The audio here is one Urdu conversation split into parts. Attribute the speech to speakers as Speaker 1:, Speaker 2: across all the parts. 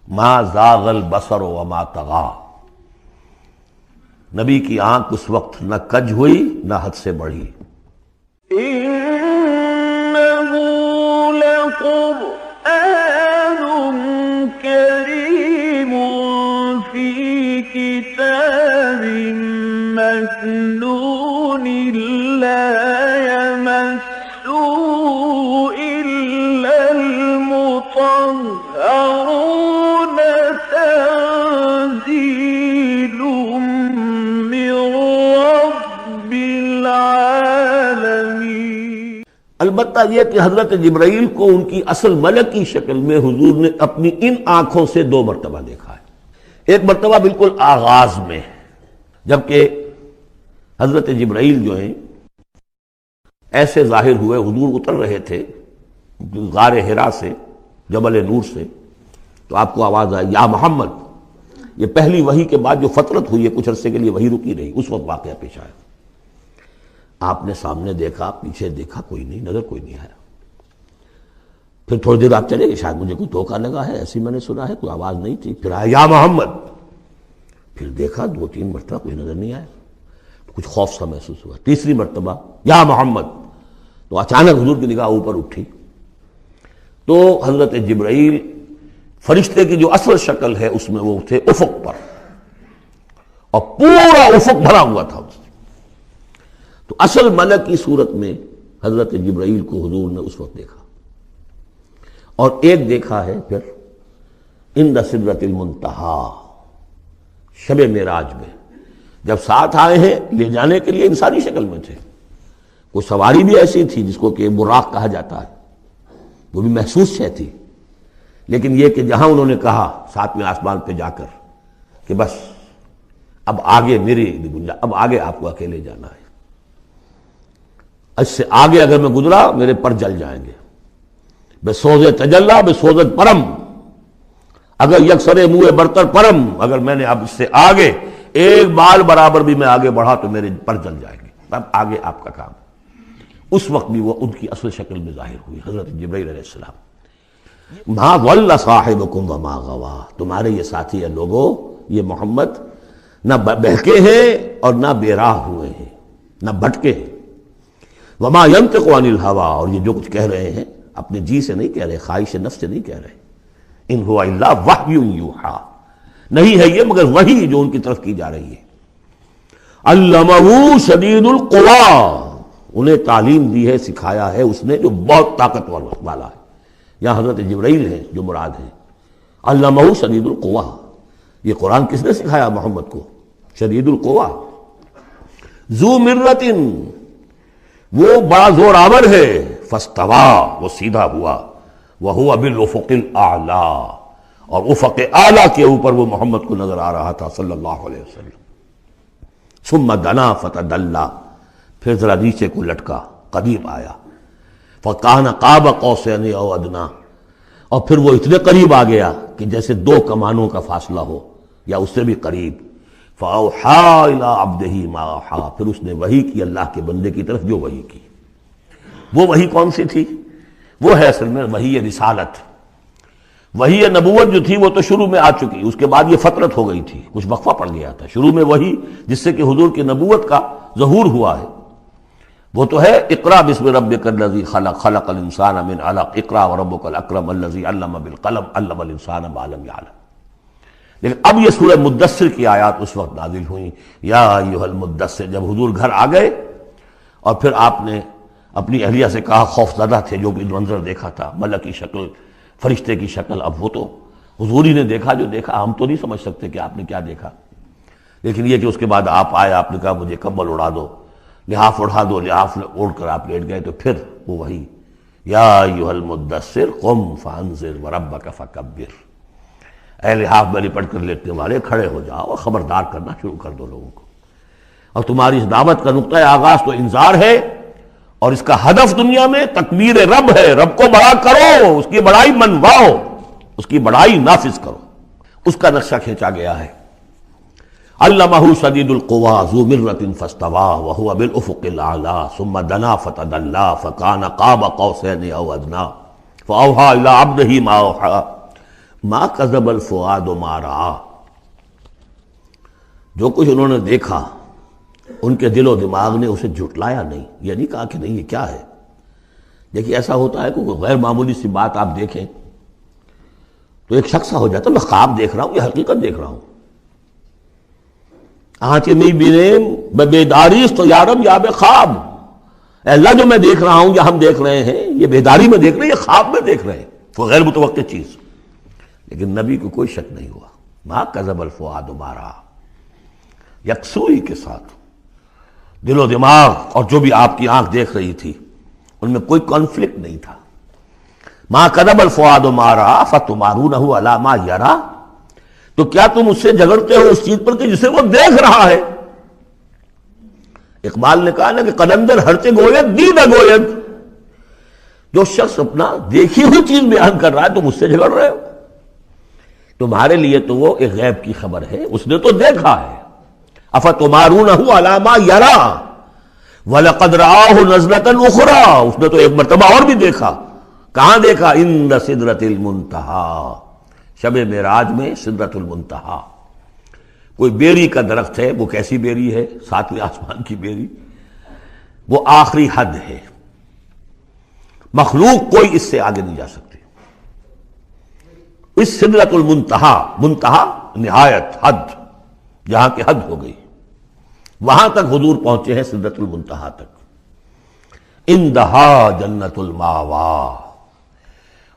Speaker 1: ما زاغ البصر وما طغى، نبی کی آنکھ اس وقت نہ کج ہوئی نہ حد سے بڑھی۔
Speaker 2: إنه لقرآن كريم في كتاب مكنون لا يمسه إلا المطهرون تنزيل من رب العالمين۔
Speaker 1: البتہ یہ کہ حضرت جبرائیل کو ان کی اصل ملکی شکل میں حضور نے اپنی ان آنکھوں سے 2 مرتبہ دیکھا ہے۔ ایک مرتبہ بالکل آغاز میں، جبکہ حضرت جبرائیل جو ہیں ایسے ظاہر ہوئے، حضور اتر رہے تھے غار حرا سے، جبل نور سے، تو آپ کو آواز آئی یا محمد۔ یہ پہلی وحی کے بعد جو فترت ہوئی ہے، کچھ عرصے کے لیے وحی رکی رہی، اس وقت واقعہ پیش آیا۔ آپ نے سامنے دیکھا، پیچھے دیکھا، کوئی نہیں، نظر کوئی نہیں آیا۔ پھر تھوڑی دیر آپ چلے گئے، شاید مجھے کوئی دھوکہ لگا ہے، ایسی میں نے سنا ہے، کوئی آواز نہیں تھی۔ پھر آیا یا محمد، پھر دیکھا 2-3 مرتبہ کوئی نظر نہیں آیا، کچھ خوف سا محسوس ہوا۔ تیسری مرتبہ یا محمد، تو اچانک حضور کی نگاہ اوپر اٹھی، تو حضرت جبرائیل فرشتے کی جو اصل شکل ہے اس میں وہ تھے افق پر، اور پورا افق بھرا ہوا تھا۔ تو اصل ملک کی صورت میں حضرت جبرائیل کو حضور نے اس وقت دیکھا، اور ایک دیکھا ہے پھر عند سدرۃ المنتہا، شب معراج میں، جب ساتھ آئے ہیں لے جانے کے لیے انسانی شکل میں تھے۔ کوئی سواری بھی ایسی تھی جس کو کہ براق کہا جاتا ہے، وہ بھی محسوس شے تھی، لیکن یہ کہ جہاں انہوں نے کہا 7ویں آسمان پہ جا کر کہ بس اب آگے میری گنجائش، اب آگے آپ کو اکیلے جانا ہے، اس سے آگے اگر میں گزرا میرے پر جل جائیں گے، بے سوز تجلا بے سوزت پرم، اگر یکسر منہ برتر پرم، اگر میں نے اب اس سے آگے ایک بال برابر بھی میں آگے بڑھا تو میرے پر جل جائیں گے، اب آگے آپ کا کام۔ اس وقت بھی وہ ان کی اصل شکل میں ظاہر ہوئی حضرت جبرائیل علیہ السلام۔ ما ضل صاحبکم وما غوا، تمہارے یہ ساتھی ہے لوگوں، یہ محمد نہ بہکے ہیں اور نہ بے راہ ہوئے ہیں، نہ بھٹکے ہیں۔ وما ينطق عن الهوى، اور یہ جو کچھ کہہ رہے ہیں اپنے جی سے نہیں کہہ رہے، خواہش نفس سے نہیں کہہ رہے، ان هو الا وحی یوحی، نہیں ہے یہ مگر وحی جو ان کی طرف کی جا رہی ہے۔ علمہ شدید القوی، انہیں تعلیم دی ہے، سکھایا ہے اس نے جو بہت طاقتور والا ہے۔ یہاں حضرت جبرائیل ہیں جو مراد ہیں۔ علمہ شدید القوی، یہ قرآن کس نے سکھایا محمد کو؟ شدید القوی، ذو مرۃ، وہ بڑا زور آور ہے، فاستوی، وہ سیدھا ہوا، وہو بالافق الاعلی، اور افق اعلیٰ کے اوپر وہ محمد کو نظر آ رہا تھا صلی اللہ علیہ وسلم۔ ثم دنا فتدلی، پھر ذرا نیچے کو لٹکا، قریب آیا، فکان قاب قوسین او ادنی، اور پھر وہ اتنے قریب آ گیا کہ جیسے 2 کمانوں کا فاصلہ ہو یا اس سے بھی قریب۔ فاوحی الی عبدہ ما اوحی، پھر اس نے وحی کی اللہ کے بندے کی طرف جو وحی کی۔ وہ وحی کون سی تھی؟ وہ ہے اصل میں وحی رسالت۔ وحی نبوت جو تھی وہ تو شروع میں آ چکی، اس کے بعد یہ فترت ہو گئی تھی، کچھ وقفہ پڑ گیا تھا۔ شروع میں وحی جس سے کہ حضور کی نبوت کا ظہور ہوا ہے وہ تو ہے اقرا بسم ربک الذی خلق، خلق الانسان من علق، اقرا وربک الاکرم الذی علم بالقلم، علم الانسان ما لم یعلم۔ لیکن اب یہ سورہ مدثر کی آیات اس وقت نازل ہوئیں، یا ایھا المدثر، جب حضور گھر آ گئے اور پھر آپ نے اپنی اہلیہ سے کہا، خوف زدہ تھے، جو بھی منظر دیکھا تھا، ملک کی شکل، فرشتے کی شکل، اب وہ تو حضور ہی نے دیکھا جو دیکھا، ہم تو نہیں سمجھ سکتے کہ آپ نے کیا دیکھا، لیکن یہ کہ اس کے بعد آپ آئے، آپ نے کہا مجھے کمبل اڑا دو، لحاف اڑا دو، لحاف اوڑھ کر آپ لیٹ گئے، تو پھر وہ وحی، یا ایھا المدثر قم فانذر وربک فکبر، اے لحاف میں لپٹ کر لیٹنے والے کھڑے ہو جاؤ اور خبردار کرنا شروع کر دو لوگوں کو۔ اور تمہاری اس دعوت کا نقطہ آغاز تو انذار ہے، اور اس کا ہدف دنیا میں تکبیر رب ہے، رب کو بڑا کرو، اس کی بڑائی منواؤ، اس کی بڑائی نافذ کرو، اس کا نقشہ کھینچا گیا ہے۔ علمہ شدید القوی ذو مرۃ فاستوی وہو بالافق الاعلی ثم دنا فتدلی فکان قاب قوسین او ادنی فاوحی الی عبدہ ما اوحی ما کذب الفؤاد ما رأى، جو کچھ انہوں نے دیکھا ان کے دل و دماغ نے اسے جھٹلایا نہیں، یہ نہیں کہا کہ نہیں یہ کہ ہے۔ دیکھیے ایسا ہوتا ہے کہ کوئی غیر معمولی سی بات آپ دیکھیں تو ایک شخص ہو جاتا ہے میں خواب دیکھ رہا ہوں یا حقیقت دیکھ رہا ہوں۔ آنچے نہیں بینے میں بیداریست تو یارب یا بے خواب، اے اللہ جو میں دیکھ رہا ہوں یا ہم دیکھ رہے ہیں یہ بیداری میں دیکھ رہے ہیں، یہ خواب میں دیکھ رہے ہیں، وہ غیر متوقع چیز۔ لیکن نبی کو کوئی شک نہیں ہوا، ما کذب الفؤاد ما رأى، یکسوئی کے ساتھ دل و دماغ اور جو بھی آپ کی آنکھ دیکھ رہی تھی ان میں کوئی کانفلکٹ نہیں تھا۔ ما کذب الفؤاد ما رأى فتمارونہ علی ما یری، تو کیا تم اس سے جھگڑتے ہو اس چیز پر کہ جسے وہ دیکھ رہا ہے؟ اقبال نے کہا نا کہ قلندر ہرچے گوید دید گوید، جو شخص اپنا دیکھی ہوئی چیز بیان کر رہا ہے تم اس سے جھگڑ رہے ہو، تمہارے لیے تو وہ ایک غیب کی خبر ہے، اس نے تو دیکھا ہے۔ افتمارونہ علی ما یری وَلَقَدْ رَآهُ نَزْلَةً أُخْرَىٰ، اس نے تو ایک مرتبہ اور بھی دیکھا۔ کہاں دیکھا؟ عند سدرۃ المنتہیٰ، شب معراج میں سدرۃ المنتہیٰ، کوئی بیری کا درخت ہے، وہ کیسی بیری ہے؟ ساتویں آسمان کی بیری، وہ آخری حد ہے، مخلوق کوئی اس سے آگے نہیں جا سکتی۔ اس سدرۃ المنتہیٰ، منتہا نہایت، حد، جہاں کی حد ہو گئی، وہاں تک حضور پہنچے ہیں، سدرۃ المنتہا تک۔ اندہا جنت الماوا،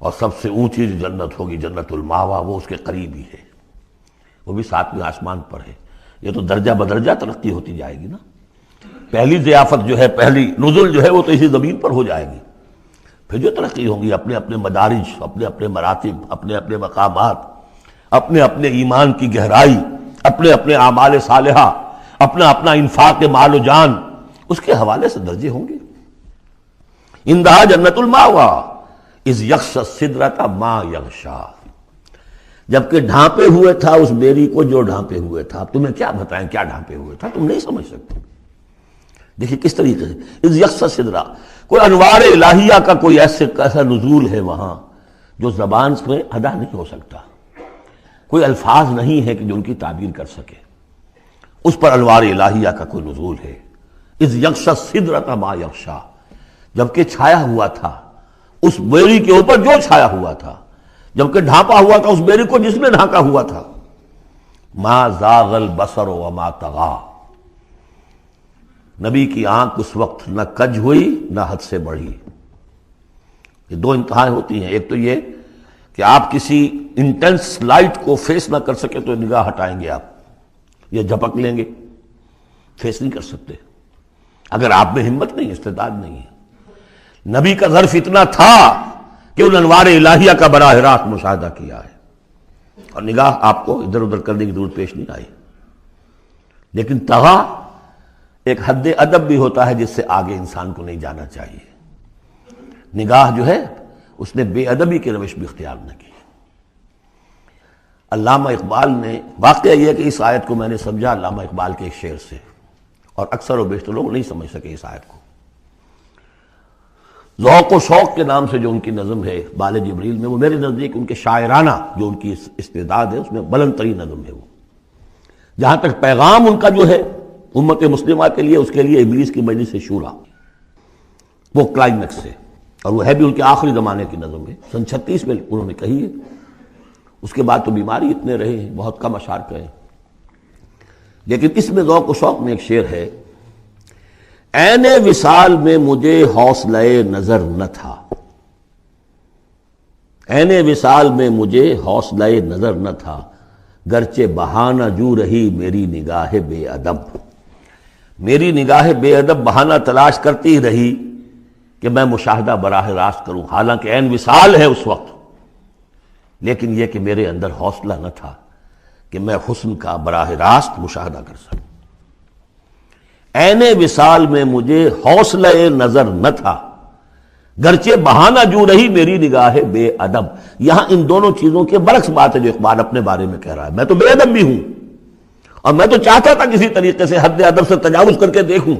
Speaker 1: اور سب سے اونچی جو جنت ہوگی جنت الماوا، وہ اس کے قریب ہی ہے، وہ بھی ساتویں آسمان پر ہے۔ یہ تو درجہ بدرجہ ترقی ہوتی جائے گی نا، پہلی ضیافت جو ہے، پہلی نزل جو ہے وہ تو اسی زمین پر ہو جائے گی، پھر جو ترقی ہوگی اپنے اپنے مدارج، اپنے اپنے مراتب، اپنے اپنے مقامات، اپنے اپنے ایمان کی گہرائی، اپنے اپنے اعمال صالحہ، اپنا اپنا انفاق مال و جان، اس کے حوالے سے درجے ہوں گے۔ اندہا جنت الماوا اذ یغشی السدرۃ ما یغشی، جبکہ ڈھانپے ہوئے تھا اس بیری کو جو ڈھانپے ہوئے تھا۔ اب تمہیں کیا بتائیں کیا ڈھانپے ہوئے تھا، تم نہیں سمجھ سکتے۔ دیکھیے کس طریقے سے اذ یغشی السدرۃ، کوئی انوار الہیہ کا کوئی ایسا نزول ہے وہاں جو زبان سے ادا نہیں ہو سکتا، کوئی الفاظ نہیں ہے کہ جو ان کی تعبیر کر سکے، اس پر انوار الہیہ کا کوئی نزول ہے۔ اذ یغشی السدرۃ ما یغشی، جبکہ چھایا ہوا تھا اس بیری کے اوپر جو چھایا ہوا تھا، جبکہ ڈھانپا ہوا تھا اس بیری کو جس نے ڈھانکا ہوا تھا۔ ما زاغ البصر وما طغی، نبی کی آنکھ اس وقت نہ کج ہوئی نہ حد سے بڑھی۔ یہ دو انتہائیں ہوتی ہیں، ایک تو یہ کہ آپ کسی انٹینس لائٹ کو فیس نہ کر سکے تو نگاہ ہٹائیں گے آپ، یہ جھپک لیں گے، فیس نہیں کر سکتے اگر آپ میں ہمت نہیں، استعداد نہیں ہے۔ نبی کا ظرف اتنا تھا کہ ان انوار الہیہ کا براہ راست مشاہدہ کیا ہے، اور نگاہ آپ کو ادھر ادھر کرنے کی ضرورت پیش نہیں آئی۔ لیکن طغا ایک حد ادب بھی ہوتا ہے جس سے آگے انسان کو نہیں جانا چاہیے۔ نگاہ جو ہے اس نے بے ادبی کی روش بھی اختیار نہ کی۔ علامہ اقبال نے، واقعہ یہ ہے کہ اس آیت کو میں نے سمجھا علامہ اقبال کے ایک شعر سے، اور اکثر و بیشتر لوگ نہیں سمجھ سکے اس آیت کو۔ ذوق و شوق کے نام سے جو ان کی نظم ہے بال جبریل میں، وہ میرے نزدیک ان کے شاعرانہ جو ان کی استعداد ہے اس میں بلند ترین نظم ہے وہ، جہاں تک پیغام ان کا جو ہے امت مسلمہ کے لیے، اس کے لیے ابلیس کی مجلس شورا، وہ کلائمیکس ہے، اور وہ ہے بھی ان کے آخری زمانے کی نظم ہے، سن 36 میں انہوں نے کہی ہے۔ اس کے بعد تو بیماری اتنے رہے ہیں، بہت کم اشعار کہے، لیکن اس میں ذوق و شوق میں ایک شعر ہے، عین وصال میں مجھے حوصلہ نظر نہ تھا، عین وصال میں مجھے حوصلہ نظر نہ تھا، گرچہ بہانہ جو رہی میری نگاہ بے ادب، میری نگاہ بے ادب بہانہ تلاش کرتی رہی کہ میں مشاہدہ براہ راست کروں، حالانکہ عین وصال ہے اس وقت، لیکن یہ کہ میرے اندر حوصلہ نہ تھا کہ میں حسن کا براہ راست مشاہدہ کر سکوں۔ عین وصال میں مجھے حوصلہ نظر نہ تھا، گرچہ بہانہ جو رہی میری نگاہ بے ادب۔ یہاں ان دونوں چیزوں کے برعکس بات ہے جو اقبال اپنے بارے میں کہہ رہا ہے، میں تو بے ادب بھی ہوں، اور میں تو چاہتا تھا کسی طریقے سے حد ادب سے تجاوز کر کے دیکھوں،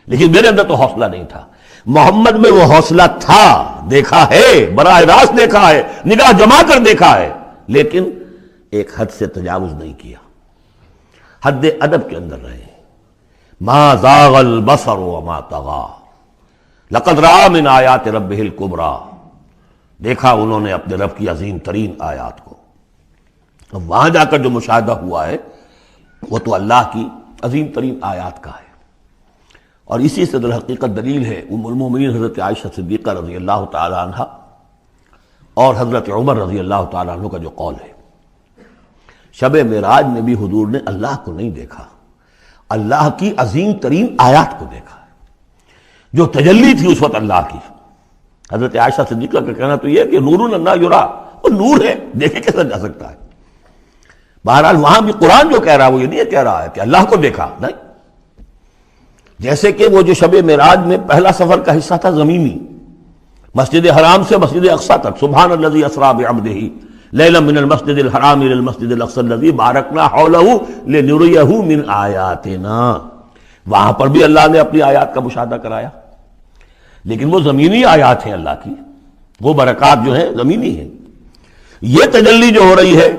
Speaker 1: لیکن میرے اندر تو حوصلہ نہیں تھا۔ محمد میں وہ حوصلہ تھا، دیکھا ہے، براہ راست دیکھا ہے، نگاہ جما کر دیکھا ہے، لیکن ایک حد سے تجاوز نہیں کیا، حد ادب کے اندر رہے۔ ما زاغ البصر وما طغى لقد رأى من آیات ربہ الکبریٰ، دیکھا انہوں نے اپنے رب کی عظیم ترین آیات کو۔ اب وہاں جا کر جو مشاہدہ ہوا ہے وہ تو اللہ کی عظیم ترین آیات کا ہے، اور اسی سے در حقیقت دلیل ہے ام المومنین حضرت عائشہ صدیقہ رضی اللہ تعالی عنہ اور حضرت عمر رضی اللہ تعالی عنہ کا جو قول ہے۔ شب معراج میں بھی حضور نے اللہ کو نہیں دیکھا، اللہ کی عظیم ترین آیات کو دیکھا، جو تجلی تھی اس وقت اللہ کی۔ حضرت عائشہ صدیقہ کا کہنا تو یہ ہے کہ نور لا یرا، وہ نور ہے، دیکھے کیسا جا سکتا ہے۔ بہرحال وہاں بھی قرآن جو کہہ رہا ہے وہ یہ نہیں کہہ رہا ہے کہ اللہ کو دیکھا، نہیں، جیسے کہ وہ جو شب معراج میں پہلا سفر کا حصہ تھا زمینی، مسجد حرام سے مسجد اقصی تک، سبحان الذی اسریٰ بعبدہ لیلا من المسجد الحرام الی المسجد الاقصی الذی بارکنا حولہ لنریہ من آیاتنا، وہاں پر بھی اللہ نے اپنی آیات کا مشاہدہ کرایا، لیکن وہ زمینی آیات ہیں اللہ کی، وہ برکات جو ہیں زمینی ہیں۔ یہ تجلی جو ہو رہی ہے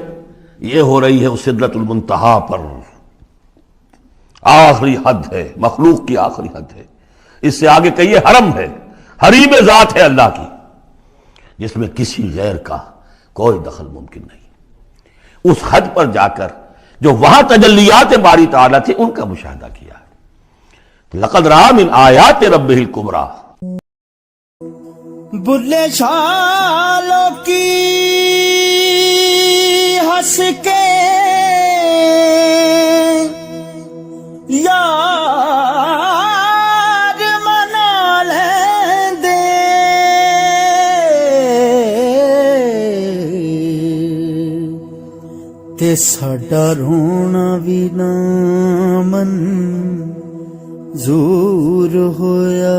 Speaker 1: یہ ہو رہی ہے اس سدرۃ المنتہا پر، آخری حد ہے، مخلوق کی آخری حد ہے، اس سے آگے کہیے حرم ہے، حریم ذات ہے اللہ کی، جس میں کسی غیر کا کوئی دخل ممکن نہیں۔ اس حد پر جا کر جو وہاں تجلیات باری تعالیٰ تھے ان کا مشاہدہ کیا ہے۔ لقد رأى من آیات ربہ الکبریٰ۔
Speaker 3: بلے شالوں کی ہنس کے یار منا لیں دے، تے ساڈا رونا بھی نہ منظور ہویا،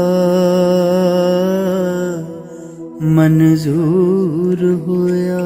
Speaker 3: منظور ہویا۔